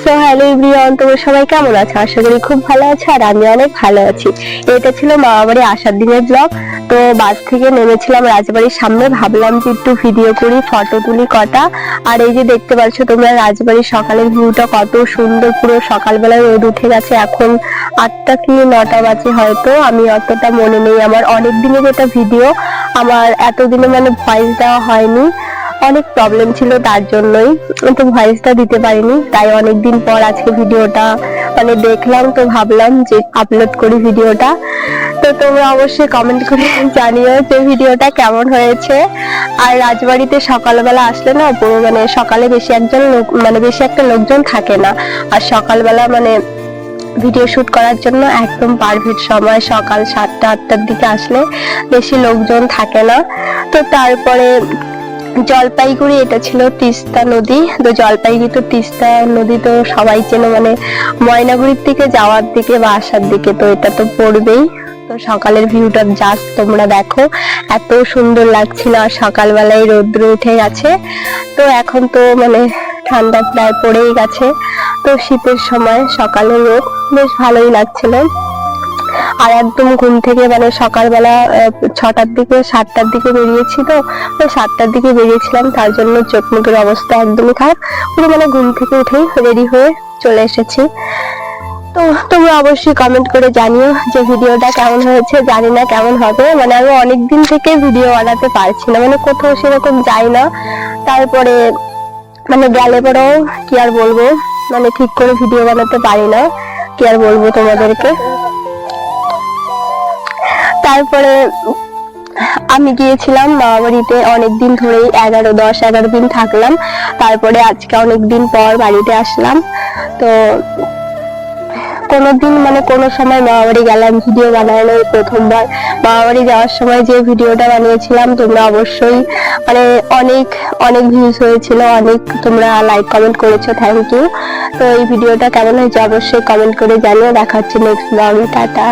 So hello everyone, তোমরা সবাই কেমন আছো? আশা করি খুব ভালো আছো আর আমি অনেক ভালো আছি। এটা ছিল মামাবাড়ি আসার দিনের ব্লগ। তো বাস থেকে নেমেছিলাম রাজবাড়ির সামনে, ভাবলাম যে একটু ভিডিও করি, ফটো তুলি কটা। আর এই যে দেখতে পাচ্ছ তোমরা রাজবাড়ির সকালের ভিউটা কত সুন্দর, পুরো সকালবেলায় রোদ উঠে গেছে। এখন 8টা কি 9টা বাজে হয়তো, আমি অতটা মনে নেই। আমার অনেক দিনের এটা ভিডিও, আমার এতদিনে মানে ভয়েস দেওয়া হয়নি, অনেক প্রবলেম ছিল, তার জন্যই তো ভয়েসটা দিতে পারিনি। তাই অনেকদিন পর আজকে ভিডিওটা মানে দেখলাম, তো ভাবলাম যে আপলোড করি ভিডিওটা। তো তোমরা অবশ্যই কমেন্ট করে জানিও যে ভিডিওটা কেমন হয়েছে। আর রাজবাড়িতে সকালবেলা আসলে না, পুরো মানে সকালে বেশি একটা লোকজন থাকে না। আর সকালবেলা মানে ভিডিও শুট করার জন্য একদম পারফেক্ট সময়, সকাল 7টা 8টার দিকে আসলে বেশি লোকজন থাকে না। তো তারপরে জলপাইগুড়ি, এটা ছিল তিস্তা নদী। তো জলপাইগুড়ি তো তিস্তা নদী তো সবাই চেনো, মানে ময়নাগুড়ির দিকে যাওয়ার দিকে বা আসার দিকে, তো এটা তো পড়বেই। তো সকালের ভিউটা জাস্ট তোমরা দেখো, এত সুন্দর লাগছিল। আর সকালবেলায় রৌদ্র উঠে গেছে, তো এখন তো মানে ঠান্ডা প্রায় পড়েই গেছে। তো শীতের সময় সকালে রোদ বেশ ভালোই লাগছিল। আর একদম ঘুম থেকে মানে সকালবেলা 6টার দিকে 7টার দিকে বেরিয়েছি, তো 7টার দিকে বেরিয়েছিলাম, তার জন্য চোখ মুখের অবস্থা একদমই খারাপ। পুরো মানে ঘুম থেকে উঠেই রেডি হয়ে চলে এসেছি। তো তোমরা অবশ্যই কমেন্ট করে জানিও যে ভিডিওটা কেমন হয়েছে। জানি না কেমন হবে, মানে আমি অনেকদিন থেকে ভিডিও বানাতে পারছি না, মানে কোথাও সেরকম যাই না। তারপরে মানে গেলে পরেও কি আর বলবো, মানে ঠিক করে ভিডিও বানাতে পারি না, কি আর বলবো তোমাদেরকে। তারপরে আমি গিয়েছিলাম মামাবাড়িতে, অনেকদিন ধরেই 10-11 দিন থাকলাম। তারপরে আজকে অনেকদিন পর বাড়িতে আসলাম। তো কোনোদিন মানে কোনো সময় মামাবাড়ি গেলাম ভিডিও বানানো প্রথমবার। মামাবাড়ি যাওয়ার সময় যে ভিডিওটা বানিয়েছিলাম, তোমরা অবশ্যই মানে অনেক অনেক ভিউজ হয়েছিল, অনেক তোমরা লাইক কমেন্ট করেছো, থ্যাংক ইউ। তো এই ভিডিওটা কেমন হয়েছে অবশ্যই কমেন্ট করে জানিও। দেখা হচ্ছে নেক্সট ব্লগে, টাটা।